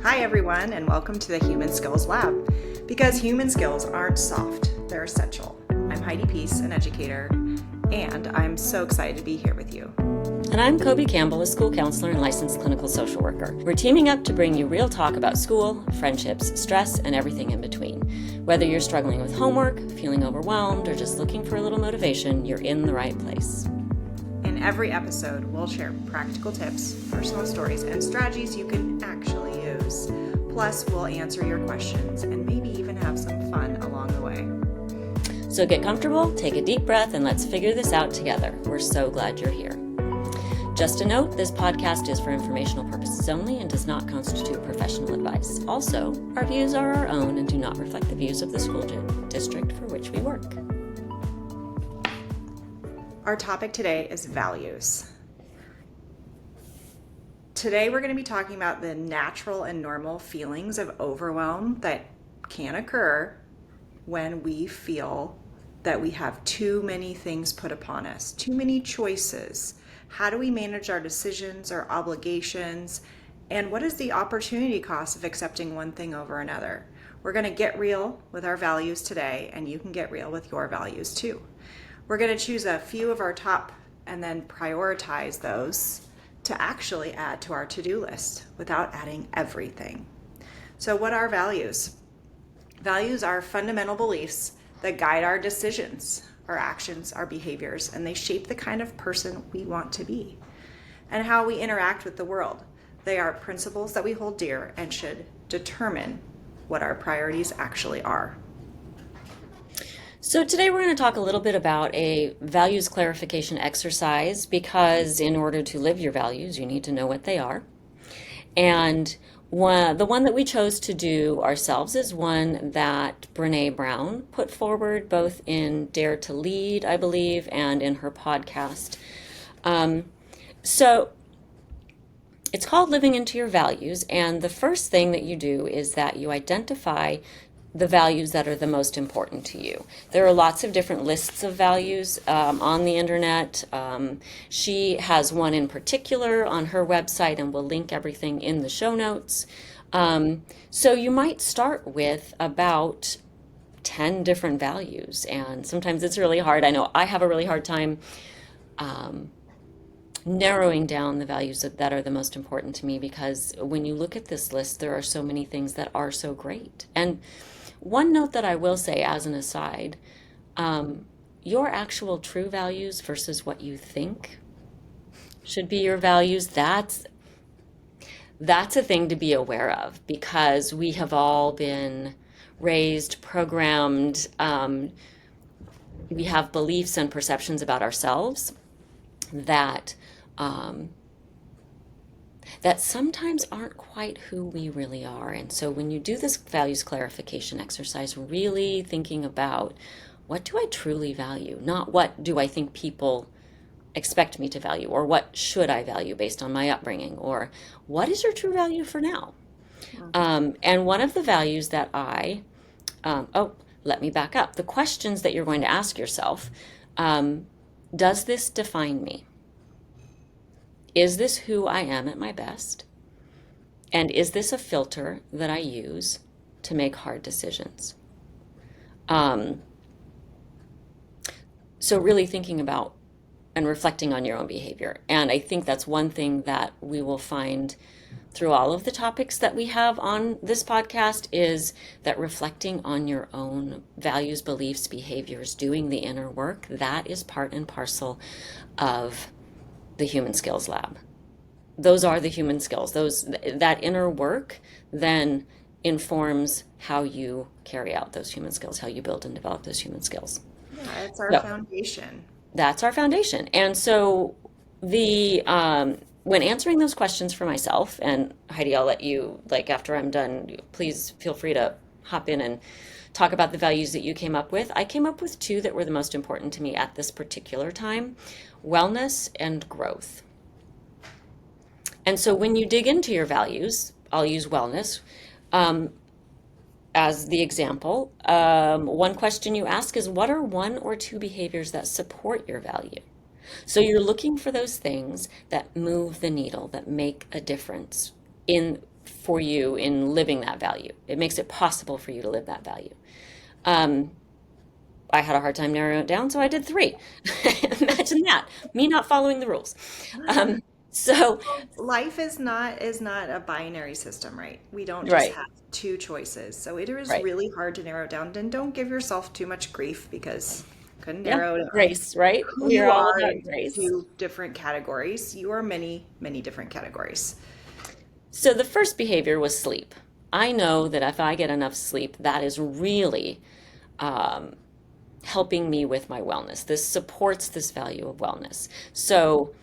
Hi everyone, and welcome to the Human Skills Lab. Because human skills aren't soft, they're essential. I'm Heidi Peace, an educator, and I'm so excited to be here with you. And I'm Kobe Campbell, a school counselor and licensed clinical social worker. We're teaming up to bring you real talk about school, friendships, stress, and everything in between. Whether you're struggling with homework, feeling overwhelmed, or just looking for a little motivation, you're in the right place. In every episode, we'll share practical tips, personal stories, and strategies you can actually use. Plus, we'll answer your questions and maybe even have some fun along the way. So get comfortable, take a deep breath, and let's figure this out together. We're so glad you're here. Just a note, this podcast is for informational purposes only and does not constitute professional advice. Also, our views are our own and do not reflect the views of the school district for which we work. Our topic today is values. Today we're going to be talking about the natural and normal feelings of overwhelm that can occur when we feel that we have too many things put upon us, too many choices. How do we manage our decisions, our obligations, and what is the opportunity cost of accepting one thing over another? We're going to get real with our values today, and you can get real with your values too. We're going to choose a few of our top and then prioritize those to actually add to our to-do list without adding everything. So what are values? Values are fundamental beliefs that guide our decisions, our actions, our behaviors, and they shape the kind of person we want to be and how we interact with the world. They are principles that we hold dear and should determine what our priorities actually are. So today we're going to talk a little bit about a values clarification exercise because in order to live your values, you need to know what they are. And the one that we chose to do ourselves is one that Brené Brown put forward both in Dare to Lead, I believe, and in her podcast. So it's called Living into Your Values, and the first thing that you do is that you identify the values that are the most important to you. There are lots of different lists of values on the internet. She has one in particular on her website, and we'll link everything in the show notes. So you might start with about 10 different values, and sometimes it's really hard. I know I have a really hard time narrowing down the values that are the most important to me, because when you look at this list, there are so many things that are so great. And one note that I will say as an aside, your actual true values versus what you think should be your values, that's a thing to be aware of, because we have all been raised, programmed, we have beliefs and perceptions about ourselves that that sometimes aren't quite who we really are. And so when you do this values clarification exercise, really thinking about, what do I truly value? Not what do I think people expect me to value, or what should I value based on my upbringing, or what is your true value for now? And one of the values that let me back up. The questions that you're going to ask yourself, does this define me? Is this who I am at my best? And is this a filter that I use to make hard decisions? So really thinking about and reflecting on your own behavior. And I think that's one thing that we will find through all of the topics that we have on this podcast, is that reflecting on your own values, beliefs, behaviors, doing the inner work, that is part and parcel of the Human Skills Lab. Those are the human skills. That inner work then informs how you carry out those human skills, how you build and develop those human skills. Yeah, it's our foundation. That's our foundation. And so when answering those questions for myself, and Heidi, I'll let you, after I'm done, please feel free to hop in and talk about the values that you came up with. I came up with two that were the most important to me at this particular time: wellness and growth. And so when you dig into your values, I'll use wellness as the example. One question you ask is, what are one or two behaviors that support your value? So you're looking for those things that move the needle, that make a difference for you in living that value. It makes it possible for you to live that value. Um, I had a hard time narrowing it down, so I did three. Imagine that, me not following the rules. Um, so, Life is not a binary system, right? We don't just right, have two choices. So it is right. really hard to narrow it down. And don't give yourself too much grief because couldn't Yeah, narrow down grace, right? who We you are all are about grace. into different categories. You are many, many different categories. So the first behavior was sleep. I know that if I get enough sleep, that is really um, helping me with my wellness. This supports this value of wellness. So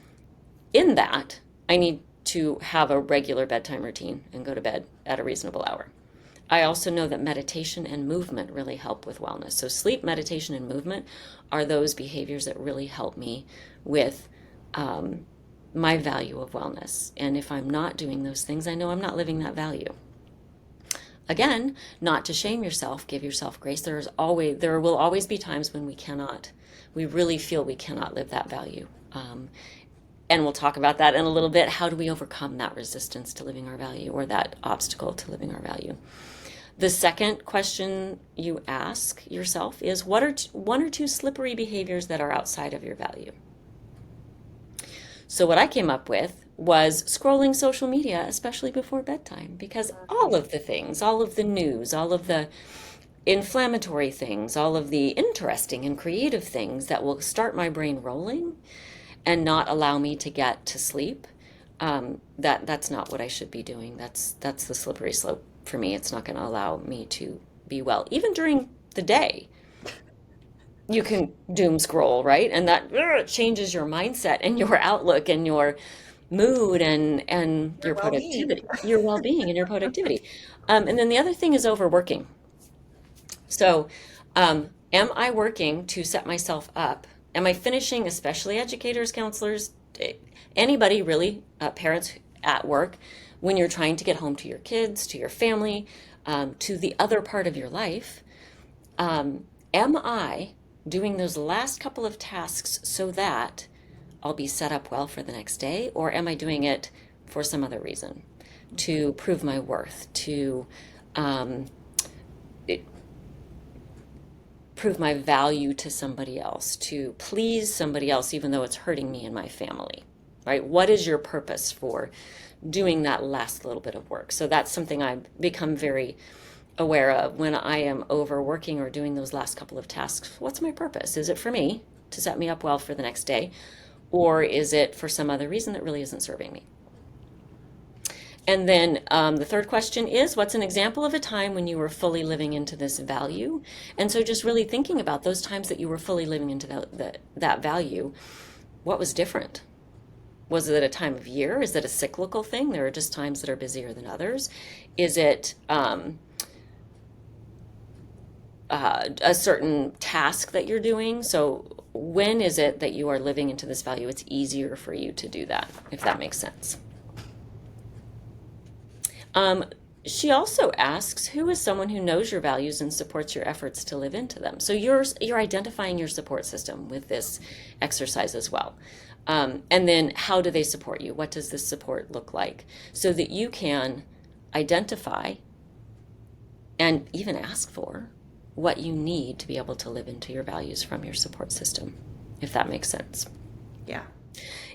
in that, I need to have a regular bedtime routine and go to bed at a reasonable hour. I also know that meditation and movement really help with wellness. So, sleep, meditation, and movement are those behaviors that really help me with um, my value of wellness. And if I'm not doing those things, I know I'm not living that value. Again, not to shame yourself, give yourself grace. There will always be times when we really feel we cannot live that value. And we'll talk about that in a little bit. How do we overcome that resistance to living our value or that obstacle to living our value? The second question you ask yourself is what are one or two slippery behaviors that are outside of your value? So, what I came up with was scrolling social media, especially before bedtime, because all of the things, all of the news, all of the inflammatory things, all of the interesting and creative things that will start my brain rolling and not allow me to get to sleep, that's not what I should be doing. That's the slippery slope for me. It's not going to allow me to be well. Even during the day, you can doom scroll, right? And that changes your mindset and your outlook and your mood and Your your well-being. productivity, your well-being and your productivity. And then the other thing is overworking. So, am I working to set myself up? Am I finishing, especially educators, counselors, anybody really, parents at work, when you're trying to get home to your kids, to your family, to the other part of your life? Am I doing those last couple of tasks so that I'll be set up well for the next day, or am I doing it for some other reason? To prove my worth, to um, prove my value to somebody else, to please somebody else, even though it's hurting me and my family, right? What is your purpose for doing that last little bit of work? So that's something I've become very aware of when I am overworking or doing those last couple of tasks. What's my purpose? Is it for me to set me up well for the next day? Or is it for some other reason that really isn't serving me? And then the third question is, what's an example of a time when you were fully living into this value? And so just really thinking about those times that you were fully living into that value, what was different? Was it a time of year? Is it a cyclical thing? There are just times that are busier than others. Is it a certain task that you're doing? So when is it that you are living into this value? It's easier for you to do that, if that makes sense. Um, she also asks, who is someone who knows your values and supports your efforts to live into them? So you're identifying your support system with this exercise as well. And then how do they support you? What does this support look like? So that you can identify and even ask for what you need to be able to live into your values from your support system, if that makes sense. Yeah.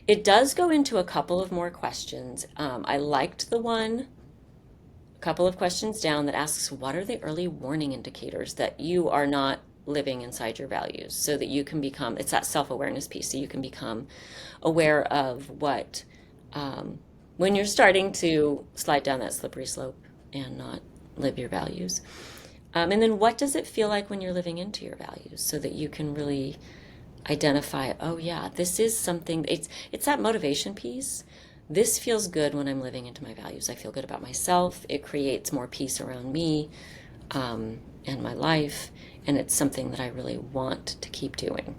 It does go into a couple of more questions. I liked the one a couple of questions down that asks, what are the early warning indicators that you are not living inside your values, so that you can become, it's that self-awareness piece, so you can become aware of what, when you're starting to slide down that slippery slope and not live your values. And then what does it feel like when you're living into your values, so that you can really identify, oh yeah, this is something, it's that motivation piece. This feels good when I'm living into my values. I feel good about myself. It creates more peace around me and my life. And it's something that I really want to keep doing.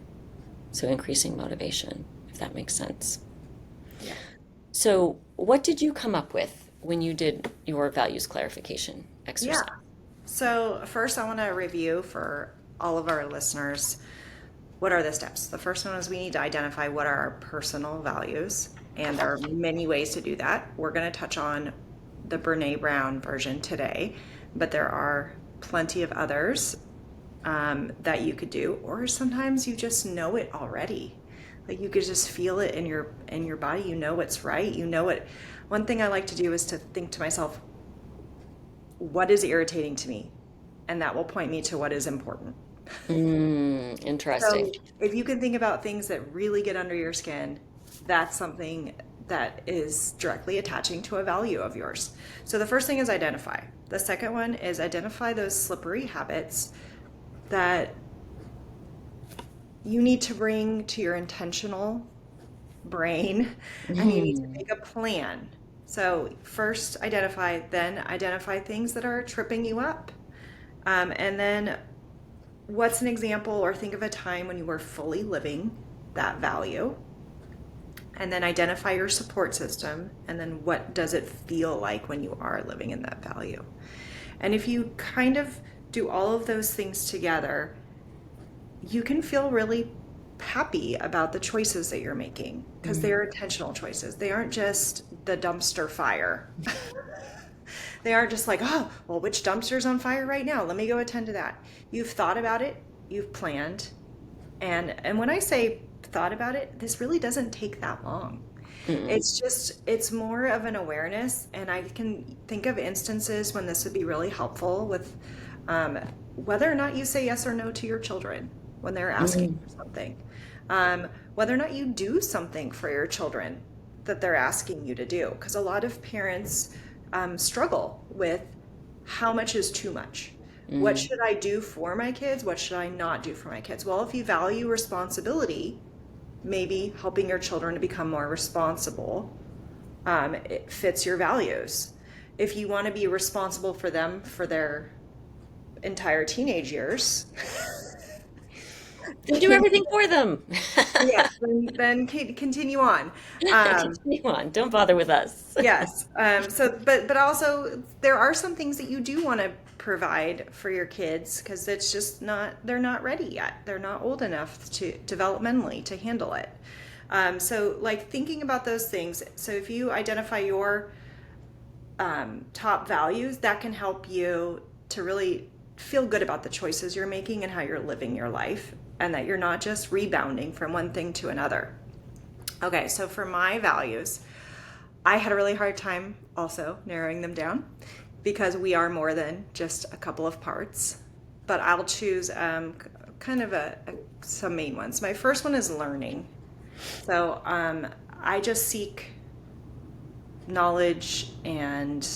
So increasing motivation, if that makes sense. Yeah. So what did you come up with when you did your values clarification Yeah. exercise? So first I want to review for all of our listeners, what are the steps? The first one is we need to identify what are our personal values, and there are many ways to do that. We're going to touch on the Brene Brown version today, but there are plenty of others that you could do, or sometimes you just know it already. Like you could just feel it in your body. You know what's right. You know it. One thing I like to do is to think to myself, what is irritating to me? And that will point me to what is important. Interesting. So if you can think about things that really get under your skin, that's something that is directly attaching to a value of yours. So the first thing is identify. The second one is identify those slippery habits that you need to bring to your intentional brain and you need to Mhm. make a plan. So first identify, then identify things that are tripping you up. And then what's an example or think of a time when you were fully living that value? And then identify your support system. And then what does it feel like when you are living in that value? And if you kind of do all of those things together, you can feel really happy about the choices that you're making because they are intentional choices. They aren't just the dumpster fire. They aren't just like, oh, well, which dumpster's on fire right now? Let me go attend to that. You've thought about it, you've planned, and when I say thought about it, this really doesn't take that long. Mm-mm. It's more of an awareness, and I can think of instances when this would be really helpful with um, whether or not you say yes or no to your children when they're asking for something, whether or not you do something for your children that they're asking you to do, because a lot of parents struggle with how much is too much. What Mm-mm. should I do for my kids? What should I not do for my kids? Well, if you value responsibility, maybe helping your children to become more responsible, it fits your values. If you want to be responsible for them for their entire teenage years, Then do everything for them. yes, then continue on. Um, Continue on. Don't bother with us. yes. But also there are some things that you do want to provide for your kids because it's just not they're not ready yet. They're not old enough to developmentally to handle it. So like thinking about those things. So if you identify your top values, that can help you to really feel good about the choices you're making and how you're living your life, and that you're not just rebounding from one thing to another. Okay, so for my values, I had a really hard time also narrowing them down because we are more than just a couple of parts. But I'll choose kind of some main ones. My first one is learning. So I just seek knowledge and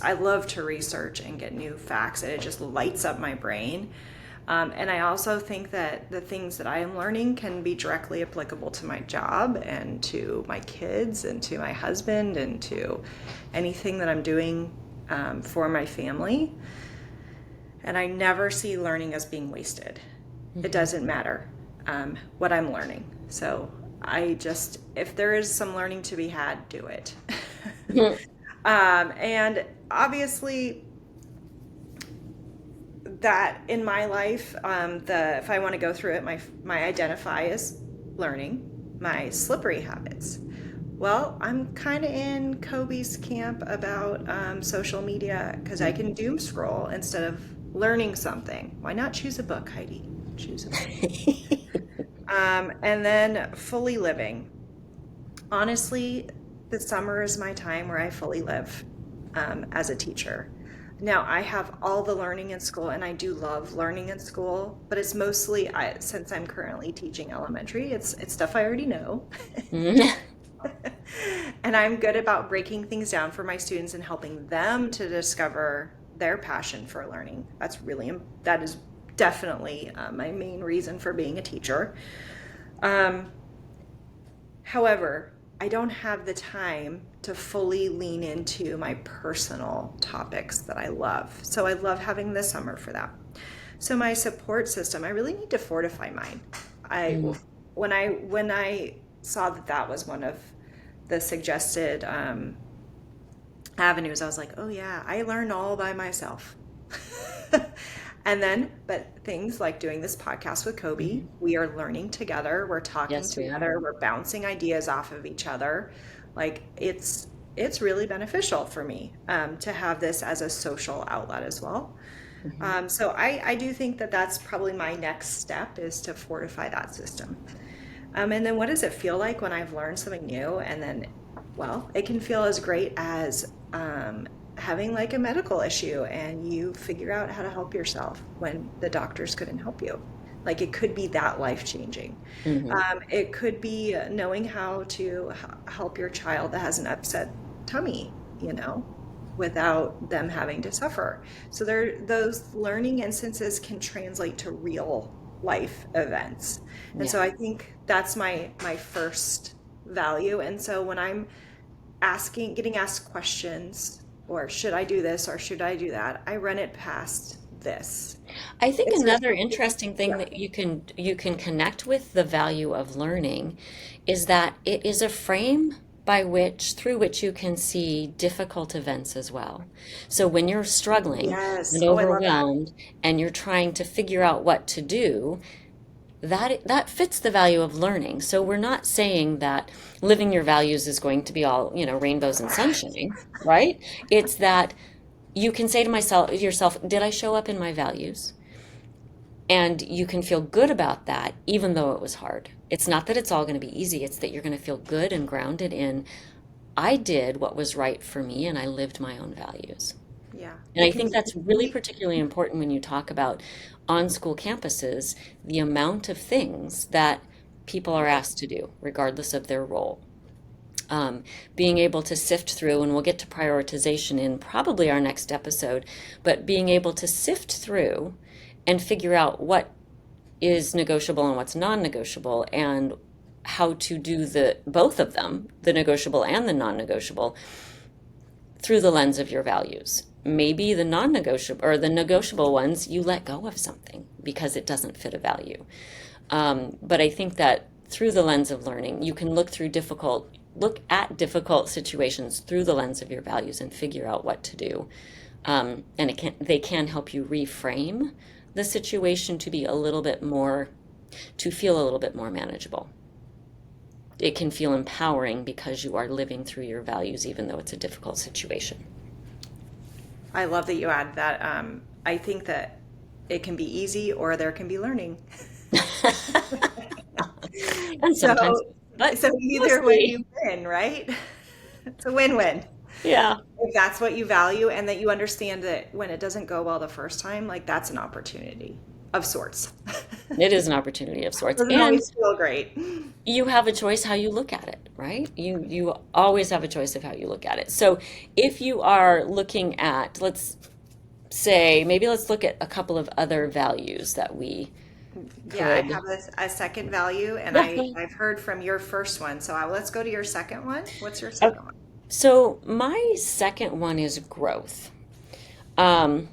I love to research and get new facts, and it just lights up my brain. And I also think that the things that I am learning can be directly applicable to my job and to my kids and to my husband and to anything that I'm doing for my family. And I never see learning as being wasted. It doesn't matter what I'm learning. So if there is some learning to be had, do it. And obviously, that in my life, if I want to go through it, my identify is learning, my slippery habits. Well, I'm kind of in Kobe's camp about social media because I can doom scroll instead of learning something. Why not choose a book, Heidi? Choose a book. And then fully living. Honestly, the summer is my time where I fully live as a teacher. Now, I have all the learning in school, and I do love learning in school, but it's mostly since I'm currently teaching elementary, it's stuff I already know. And I'm good about breaking things down for my students and helping them to discover their passion for learning. That is definitely my main reason for being a teacher. Um, However, I don't have the time to fully lean into my personal topics that I love. So I love having the summer for that. So my support system, I really need to fortify mine. I Mm. when I saw that that was one of the suggested avenues, I was like, oh yeah, I learn all by myself. But things like doing this podcast with Kobe, Mhm. we are learning together, we're talking Yes, we are. together, we're bouncing ideas off of each other. Like it's really beneficial for me to have this as a social outlet as well. Mhm. So I do think that that's probably my next step is to fortify that system. And then what does it feel like when I've learned something new? And then, well, it can feel as great as having like a medical issue and you figure out how to help yourself when the doctors couldn't help you. Like it could be that life changing. Mhm. It could be knowing how to help your child that has an upset tummy, you know, without them having to suffer. So there, those learning instances can translate to real life events. And Yeah. so I think that's my first value. And so when I'm getting asked questions, or should I do this or should I do that, I run it past this. I think It's another a, interesting thing yeah. that you can connect with the value of learning is that it is a frame by which through which you can see difficult events as well. So when you're struggling Yes. and Oh, I love that. overwhelmed and you're trying to figure out what to do, that fits the value of learning. So we're not saying that living your values is going to be all, rainbows and sunshine, right? It's that you can say to yourself, did I show up in my values? And you can feel good about that, even though it was hard. It's not that it's all going to be easy, it's that you're going to feel good and grounded in, I did what was right for me and I lived my own values. Yeah. And It I can think be that's really easy. particularly important when you talk about on school campuses, the amount of things that people are Right. asked to do, regardless of their role. Being able to sift through, and we'll get to prioritization in probably our next episode, but being able to sift through and figure out what is negotiable and what's non-negotiable and how to do the both of them, the negotiable and the non-negotiable, through the lens of your values. Maybe the non-negotiable or the negotiable ones you let go of something because it doesn't fit a value. But I think that through the lens of learning, you can look at difficult situations through the lens of your values and figure out what to do. And they can help you reframe the situation to be a little bit more, to feel a little bit more manageable. It can feel empowering because you are living through your values, even though it's a difficult situation. I love that you add that. I think that it can be easy or there can be learning. And So, sometimes, but so either way you mostly, win, right? It's a win-win. yeah, If that's what you value and that you understand that when it doesn't go well the first time, like that's an opportunity of sorts. it is an opportunity of sorts. Doesn't And always feel great. you have a choice how you look at it, right? You always have a choice of how you look at it. So if you are looking at, let's say, maybe let's look at a couple of other values that we Yeah, I could. have a second value, and Yeah, go ahead. I've heard from your first one. So let's go to your second one. What's your Okay. second one? So my second one is growth. Um,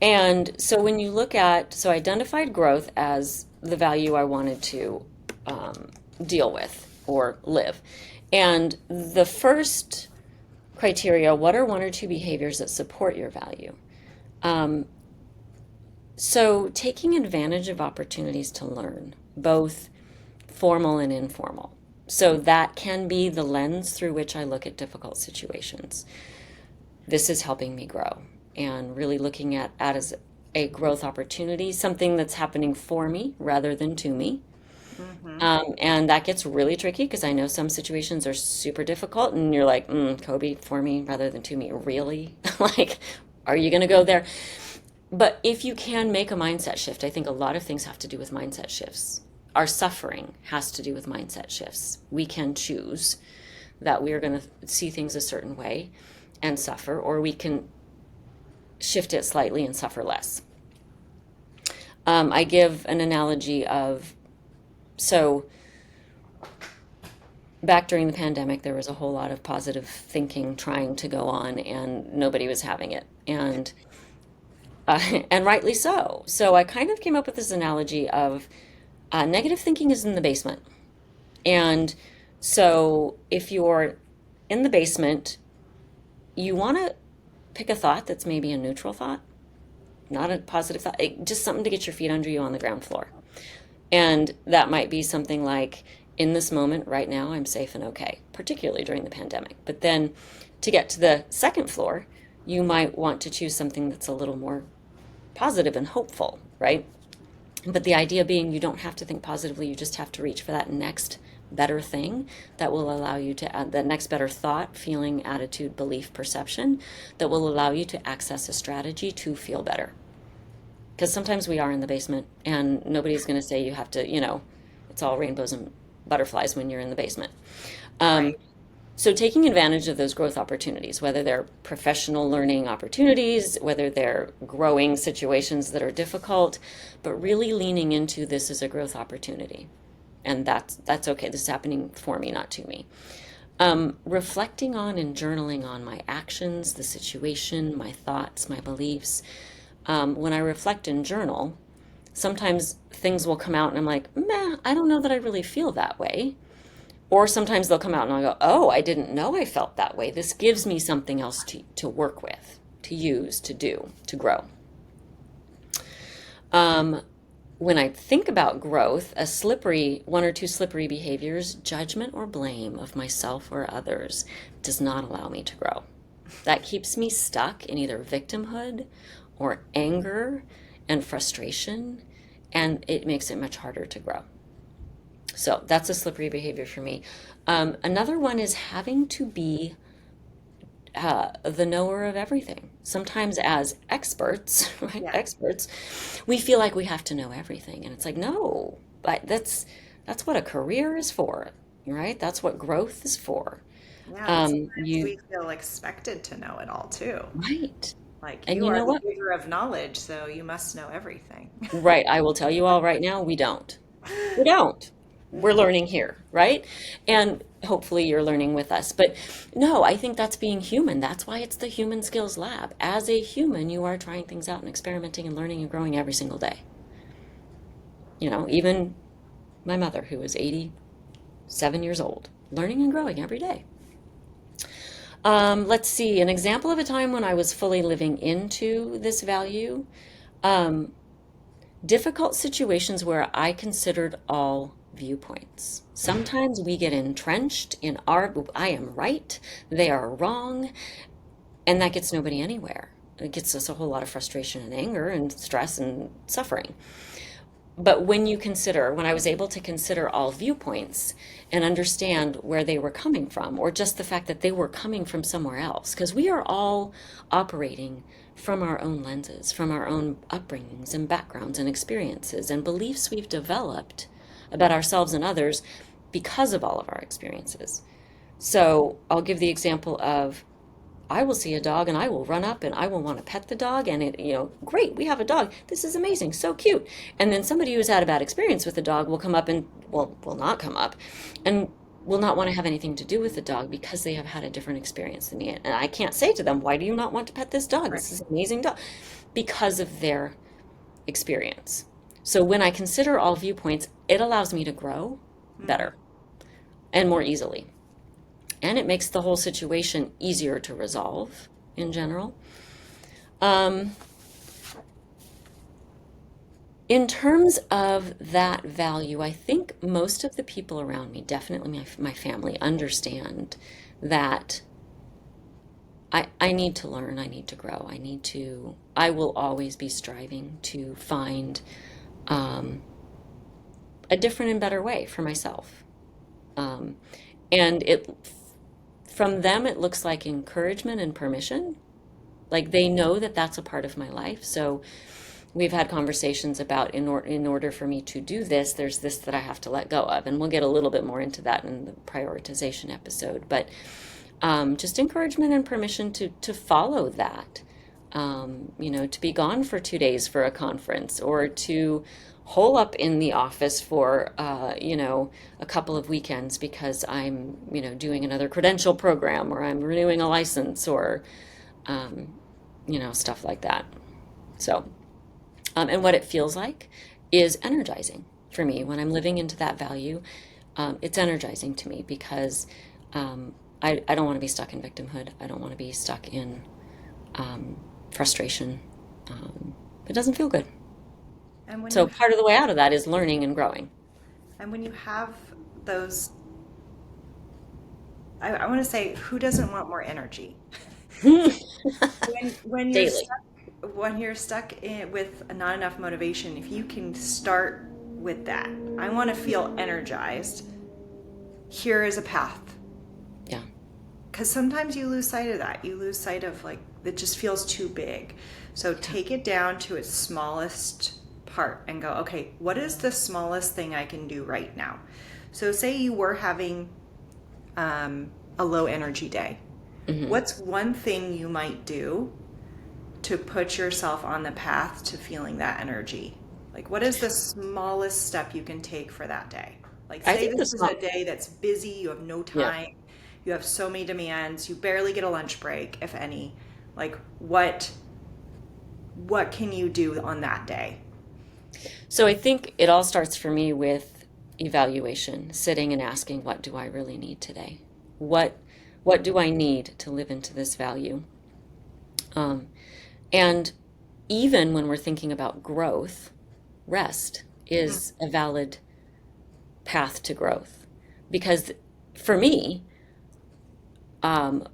and so when you look at, so I identified growth as the value I wanted to um, deal with or live. And the first criteria, what are one or two behaviors that support your value? Um, so taking advantage of opportunities to learn, both formal and informal. So that can be the lens through which I look at difficult situations. This is helping me grow and really looking at as a growth opportunity, something that's happening for me rather than to me. Mm-hmm. And that gets really tricky because I know some situations are super difficult, and you're like, Kobe, for me rather than to me. Really? Like, are you going to go there? But if you can make a mindset shift, I think a lot of things have to do with mindset shifts. Our suffering has to do with mindset shifts. We can choose that we are going to see things a certain way and suffer, or we can shift it slightly and suffer less. I give an analogy of, so back during the pandemic, there was a whole lot of positive thinking trying to go on, and nobody was having it. And rightly so. So I kind of came up with this analogy of negative thinking is in the basement. And so if you're in the basement, you want to pick a thought that's maybe a neutral thought, not a positive thought, just something to get your feet under you on the ground floor. And that might be something like, in this moment right now, I'm safe and okay, particularly during the pandemic. But then to get to the second floor, you might want to choose something that's a little more positive and hopeful, right? But the idea being you don't have to think positively, you just have to reach for that next better thing that will allow you to add the next better thought, feeling, attitude, belief, perception that will allow you to access a strategy to feel better. Because sometimes we are in the basement and nobody's going to say you have to, it's all rainbows and butterflies when you're in the basement. Um, Right. so taking advantage of those growth opportunities, whether they're professional learning opportunities, whether they're growing situations that are difficult, but really leaning into this as a growth opportunity. And that's okay. This is happening for me, not to me. Reflecting on and journaling on my actions, the situation, my thoughts, my beliefs. When I reflect and journal, sometimes things will come out and I'm like, meh, I don't know that I really feel that way. Or sometimes they'll come out and I'll go, oh, I didn't know I felt that way. This gives me something else to work with, to use, to do, to grow. Um, when I think about growth, one or two slippery behaviors, judgment or blame of myself or others, does not allow me to grow. That keeps me stuck in either victimhood or anger and frustration, and it makes it much harder to grow. So that's a slippery behavior for me. Another one is having to be the knower of everything. Sometimes, as experts, right? Yeah. Experts, we feel like we have to know everything, and it's like, no, but that's what a career is for, right? That's what growth is for. Yeah. And sometimes You we feel expected to know it all too. right, Like and you you are know the what? giver of knowledge, so you must know everything. Right, I will tell you all right now, we don't. We don't. We're learning here, right? And hopefully you're learning with us. But no, I think that's being human. That's why it's the Human Skills Lab. As a human, you are trying things out and experimenting and learning and growing every single day. Even my mother, who is 87 years old, learning and growing every day. Let's see, an example of a time when I was fully living into this value. Um, Difficult situations where I considered all viewpoints. Sometimes we get entrenched in I am right, they are wrong, and that gets nobody anywhere. It gets us a whole lot of frustration and anger and stress and suffering. But when I was able to consider all viewpoints and understand where they were coming from, or just the fact that they were coming from somewhere else, because we are all operating from our own lenses, from our own upbringings and backgrounds and experiences and beliefs we've developed about ourselves and others because of all of our experiences. So I'll give the example of I will see a dog and I will run up and I will want to pet the dog and great, we have a dog. This is amazing, so cute. And then somebody who's had a bad experience with the dog will come up and will not come up and will not want to have anything to do with the dog because they have had a different experience than me. And I can't say to them, why do you not want to pet this dog? Right. This is an amazing dog. Because of their experience. So when I consider all viewpoints, it allows me to grow Mm. better and more easily. And it makes the whole situation easier to resolve in general. Um, in terms of that value, I think most of the people around me, definitely my family, understand that I need to learn, I need to grow, I will always be striving to find um, a different and better way for myself. Um, and from them, it looks like encouragement and permission. Like they know that that's a part of my life. So we've had conversations about in order for me to do this, there's this that I have to let go of. And we'll get a little bit more into that in the prioritization episode. But just encouragement and permission to follow that. To be gone for 2 days for a conference or to hole up in the office for, a couple of weekends because I'm, doing another credential program or I'm renewing a license or, um, stuff like that. So, and what it feels like is energizing for me when I'm living into that value. It's energizing to me because um, I don't want to be stuck in victimhood. I don't want to be stuck in um, frustration. It doesn't feel good. And when you So part of the way out of that is learning and growing. and when you have those, I want to say, who doesn't want more energy? When you're Daily. stuck, when you're stuck with not enough motivation, if you can start with that, I want to feel energized. Here is a path. Yeah. Because sometimes you lose sight of that. You lose sight of like it just feels too big. So Yeah. take it down to its smallest part and go, okay, what is the smallest thing I can do right now? So say you were having a low energy day. Hmm. What's one thing you might do to put yourself on the path to feeling that energy? Like, what is the smallest step you can take for that day? Like, I say think this the is a small, day that's busy, you have no yeah. time, you have so many demands, you barely get a lunch break, if any. Like, what can you do on that day? So I think it all starts for me with evaluation, sitting and asking, what do I really need today? What what do I need to live into this value? Um, and even when we're thinking about growth, rest Mm. is a valid path to growth. Because for me, um,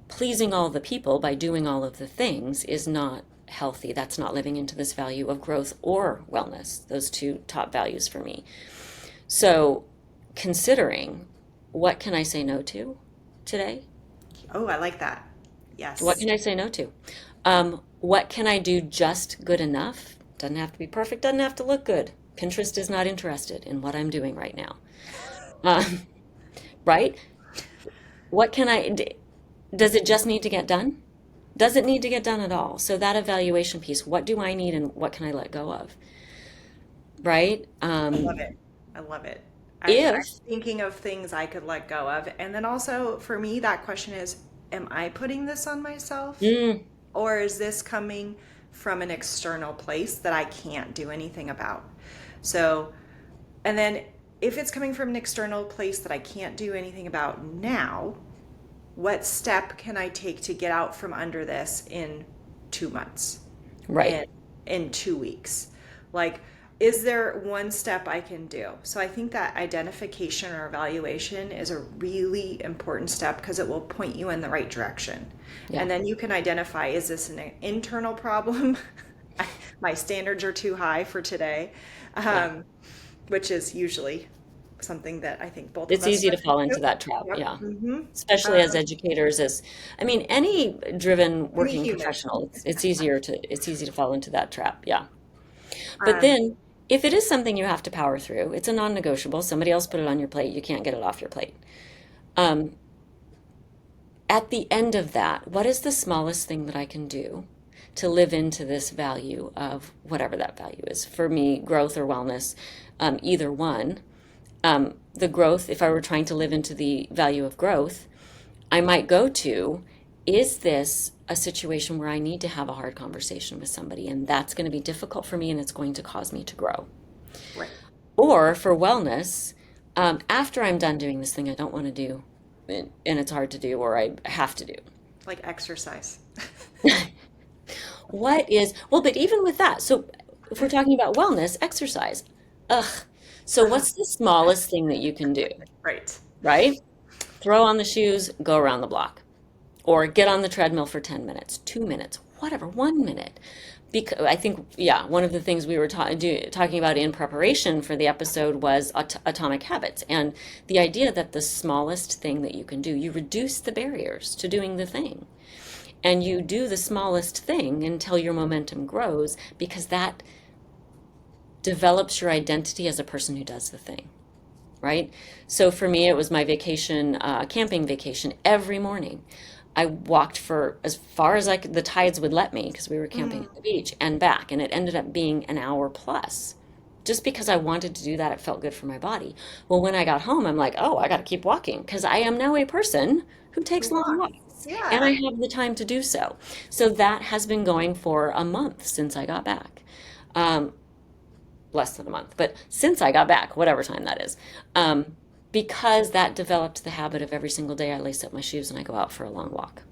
pleasing all the people by doing all of the things is not healthy. That's not living into this value of growth or wellness, those two top values for me. So, considering what can I say no to today? Oh, I like that. What Yes. can I say no to? What can I do just good enough? Doesn't have to be perfect, doesn't have to look good. Pinterest is not interested in what I'm doing right now. Um, right? What can does it just need to get done? Does it need to get done at all? So that evaluation piece, what do I need and what can I let go of? Right? I love it. I love it. I'm If, thinking of things I could let go of. And then also for me, that question is, am I putting this on myself? mm, Or is this coming from an external place that I can't do anything about? So, and then if it's coming from an external place that I can't do anything about now, what step can I take to get out from under this in 2 months? right, In 2 weeks? Like, is there one step I can do? So I think that identification or evaluation is a really important step because it will point you in the right direction. yeah, And then you can identify, is this an internal problem? My standards are too high for today, yeah. um, which is usually something that I think both of It's us easy to run fall into into. that trap, Yep. yeah. Mm-hmm. Especially as educators, I mean, any driven Any working human. professional, it's easy to fall into that trap, yeah. But Um, then, if it is something you have to power through, it's a non-negotiable. Somebody else put it on your plate. You can't get it off your plate. Um, at the end of that, what is the smallest thing that I can do to live into this value of whatever that value is? For me, growth or wellness, either one. The growth, if I were trying to live into the value of growth, I might go to, is this a situation where I need to have a hard conversation with somebody and that's going to be difficult for me and it's going to cause me to grow? right. Or for wellness, after I'm done doing this thing I don't want to do and it's hard to do or I have to do. Like exercise. What is, well, but even with that, so if we're talking about wellness, exercise, ugh. So Uh, what's the smallest thing that you can do, right. right? Throw on the shoes, go around the block. Or get on the treadmill for 10 minutes, 2 minutes, whatever, 1 minute. Because I think, yeah, one of the things we were talking about in preparation for the episode was atomic habits and the idea that the smallest thing that you can do, you reduce the barriers to doing the thing. And you do the smallest thing until your momentum grows because that develops your identity as a person who does the thing, right? So for me, it was my vacation, camping vacation every morning. I walked for as far as the tides would let me because we were camping Mm. at the beach and back, and it ended up being an hour plus. Just because I wanted to do that, it felt good for my body. Well, when I got home, I'm like, oh, I got to keep walking because I am now a person who Who takes long walks? walks and I Yeah. have the time to do so. So that has been going for a month since I got back. Um, Less than a month, but since I got back, whatever time that is, because that developed the habit of every single day I lace up my shoes and I go out for a long walk.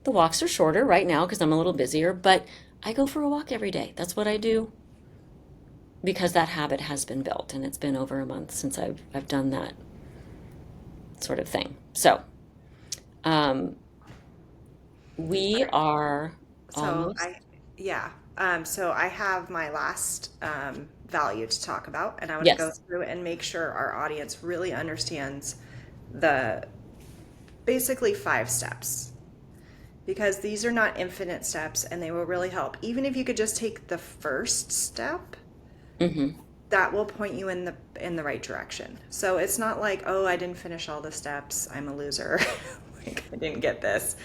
The walks are shorter right now because I'm a little busier, but I go for a walk every day. That's what I do because that habit has been built, and it's been over a month since I've done that sort of thing. So, um, All we right. are So almost, yeah. So I have my last value to talk about, and I want to go yes. through and make sure our audience really understands the basically 5 steps, because these are not infinite steps and they will really help. Even if you could just take the first step, Hmm. that will point you in the right direction. So it's not like, oh, I didn't finish all the steps, I'm a loser. Like I didn't get this.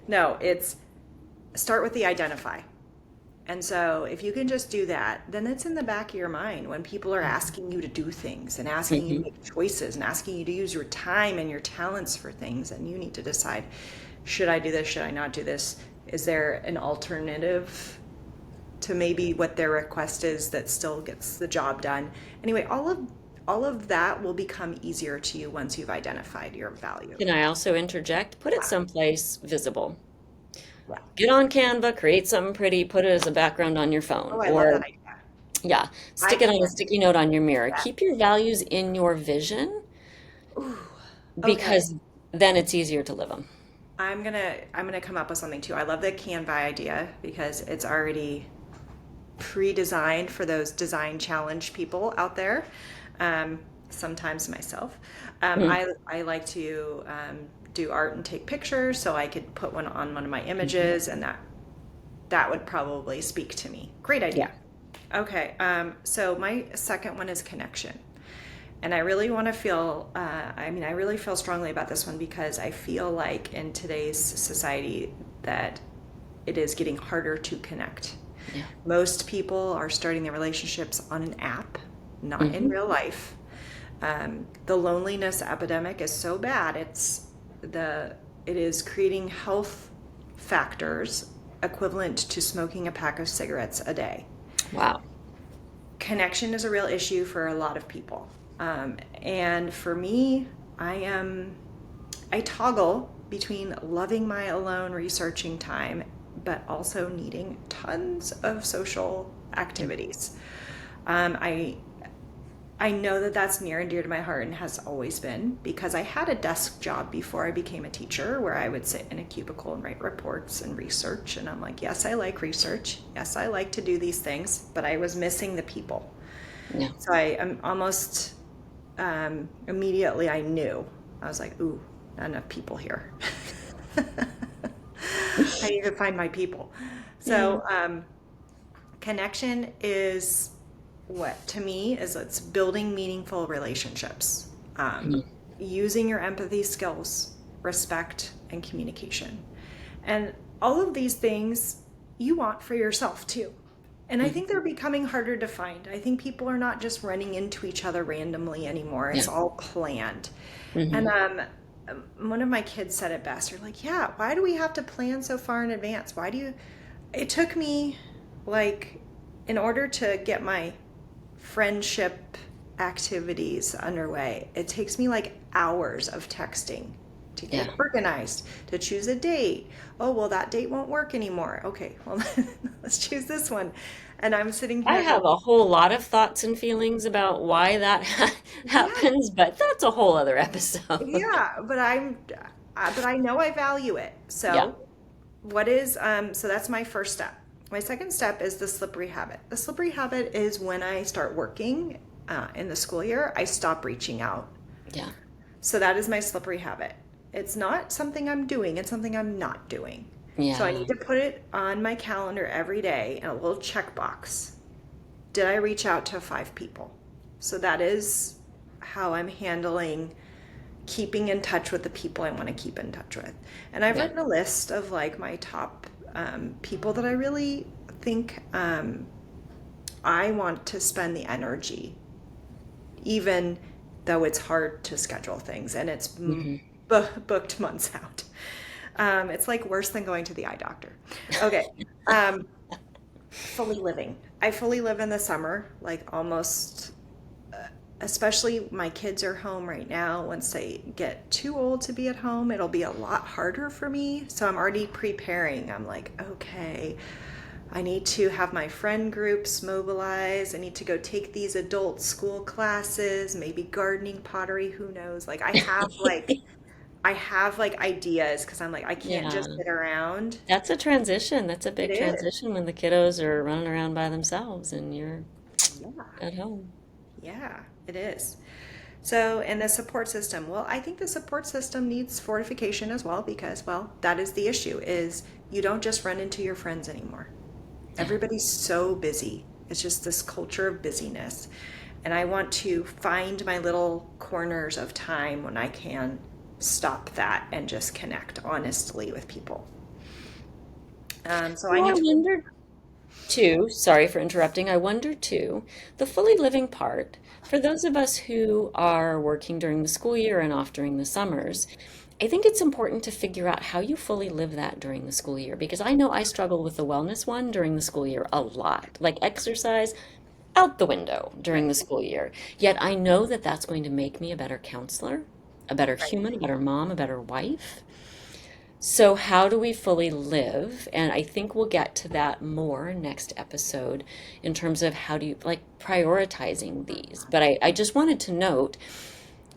No, it's start with the identify. And so if you can just do that, then it's in the back of your mind when people are asking you to do things and asking you to Hmm. make choices and asking you to use your time and your talents for things. And you need to decide, should I do this? Should I not do this? Is there an alternative to maybe what their request is that still gets the job done? Anyway, all of that will become easier to you once you've identified your value. Can I also interject? Put it Yeah. someplace visible. Yeah. Get on Canva, create something pretty, put it as a background on your phone, Oh, I love that or idea. yeah, I stick it on a can. sticky note on your mirror. Yeah. Keep your values in your vision Ooh. Okay. because then it's easier to live them. I'm gonna come up with something too. I love the Canva idea because it's already pre-designed for those design challenge people out there. Um, Sometimes myself. I like to do art and take pictures, so I could put one on one of my Mhm. images, and that would probably speak to me. Great Yeah. idea. Okay, so my second one is connection. And I really want to feel, I really feel strongly about this one because I feel like in today's society that it is getting harder to connect. Yeah. Most people are starting their relationships on an app, not in Hmm. real life. The loneliness epidemic is so bad. It is creating health factors equivalent to smoking a pack of cigarettes a day. Wow. Connection is a real issue for a lot of people. And for me, I toggle between loving my alone researching time, but also needing tons of social activities. I know that that's near and dear to my heart and has always been because I had a desk job before I became a teacher where I would sit in a cubicle and write reports and research. And I'm like, yes, I like research. Yes, I like to do these things, but I was missing the people. Yeah. So I am almost immediately I knew. I was like, ooh, not enough people here. I need to find my people. Yeah. So connection is what to me is it's building meaningful relationships, Mhm. using your empathy skills, respect, and communication. And all of these things you want for yourself too. And I think Mhm. they're becoming harder to find. I think people are not just running into each other randomly anymore. Yeah. It's all planned. And Hmm. one of my kids said it best. They're like, yeah, why do we have to plan so far in advance? Why do you? It took me like, in order to get my friendship activities underway, it takes me like hours of texting to get Yeah. organized, to choose a date. Oh, well, that date won't work anymore. Okay, well, let's choose this one. And I'm sitting I here have going, a whole lot of thoughts and feelings about why that yeah, happens, but that's a whole other episode. yeah, but I know I value it. Yeah. So so that's my first step. My second step is the slippery habit. The slippery habit is when I start working in the school year, I stop reaching out. Yeah. So that is my slippery habit. It's not something I'm doing, it's something I'm not doing. So I Yeah. need to put it on my calendar every day in a little checkbox. Did I reach out to 5 people? So that is how I'm handling keeping in touch with the people I want to keep in touch with. And I've Yeah. written a list of like my top people that I really think I want to spend the energy, even though it's hard to schedule things and it's Hmm. booked months out. It's like worse than going to the eye doctor. Okay. Um, Fully living. I fully live in the summer, like almost, especially my kids are home right now. Once they get too old to be at home, it'll be a lot harder for me. So I'm already preparing. I'm like, okay, I need to have my friend groups mobilize. I need to go take these adult school classes, maybe gardening, pottery, who knows. Like I have like ideas because I'm like I can't Yeah. just sit around. That's a transition. That's a It big is. transition when the kiddos are running around by themselves and you're Yeah. at home. Yeah, it is. So, and the support system. Well, I think the support system needs fortification as well because, well, that is the issue is you don't just run into your friends anymore. Yeah. Everybody's so busy. It's just this culture of busyness. And I want to find my little corners of time when I can stop that and just connect honestly with people. So I Well, I need to. wonder too, sorry for interrupting, I wonder too, the fully living part, for those of us who are working during the school year and off during the summers, I think it's important to figure out how you fully live that during the school year because I know I struggle with the wellness one during the school year a lot. Like exercise out the window during Right, the school year. Yet I know that that's going to make me a better counselor, a better right. human, a better mom, a better wife. So, how do we fully live? And I think we'll get to that more next episode in terms of how do you like prioritizing these. But I just wanted to note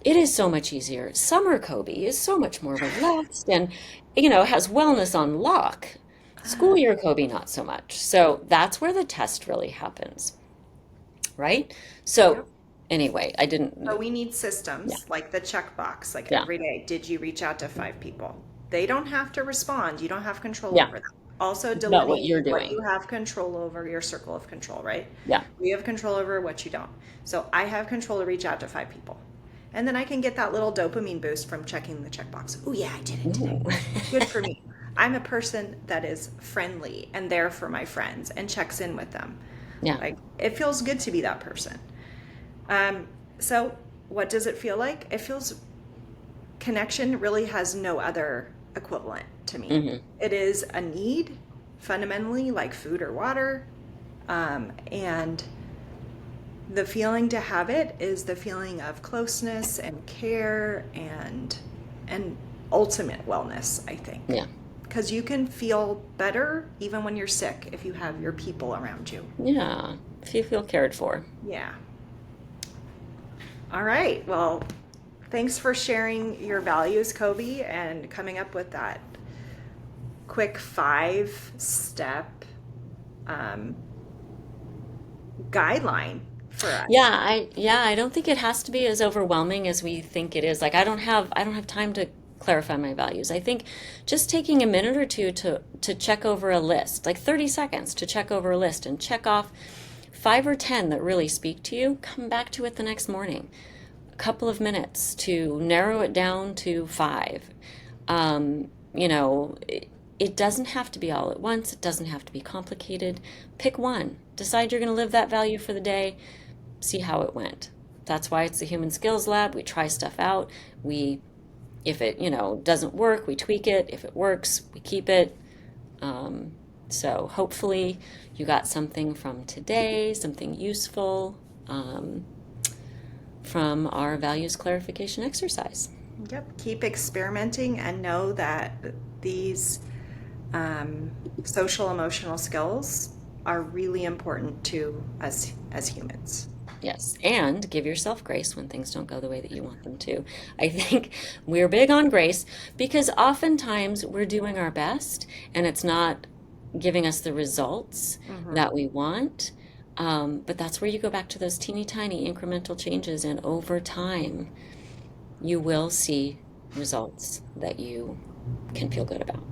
it is so much easier. Summer Kobe is so much more relaxed and, has wellness on lock. School year Kobe, not so much. So, that's where the test really happens, right? Yep. So, anyway, I So didn't, we need yeah, systems like the checkbox, like yeah, every day. Did you reach out to five people? They don't have to respond. You don't have control yeah. over them. Also, It's about what you're delineating what doing. you have control over, your circle of control, right? Yeah. We have control over what you don't. So I have control to reach out to five people. And then I can get that little dopamine boost from checking the checkbox. Oh, yeah, I did it today. Ooh. Good for me. I'm a person that is friendly and there for my friends and checks in with them. Yeah. Like, it feels good to be that person. Um, so, what does it feel like? It feels connection really has no other equivalent to me. Hmm. It is a need, fundamentally, like food or water. And the feeling to have it is the feeling of closeness and care and ultimate wellness, I think. Yeah. Because you can feel better even when you're sick if you have your people around you. Yeah, if you feel cared for. Yeah. All right. Well, thanks for sharing your values, Kobe, and coming up with that quick 5-step um, guideline for us. I don't think it has to be as overwhelming as we think it is. Like I don't have time to clarify my values. I think just taking a minute or two to check over a list, like 30 seconds to check over a list and check off 5 or 10 that really speak to you, come back to it the next morning. A couple of minutes to narrow it down to 5. It doesn't have to be all at once. It doesn't have to be complicated. Pick one. Decide you're going to live that value for the day. See how it went. That's why it's the Human Skills Lab. We try stuff out. If it, doesn't work, we tweak it. If it works, we keep it. So hopefully you got something from today, something useful from our values clarification exercise. Yep. Keep experimenting and know that these social emotional skills are really important to us as humans. Yes, and give yourself grace when things don't go the way that you want them to. I think we're big on grace because oftentimes we're doing our best and it's not giving us the results Hmm. that we want. But that's where you go back to those teeny tiny incremental changes, and over time, you will see results that you can feel good about.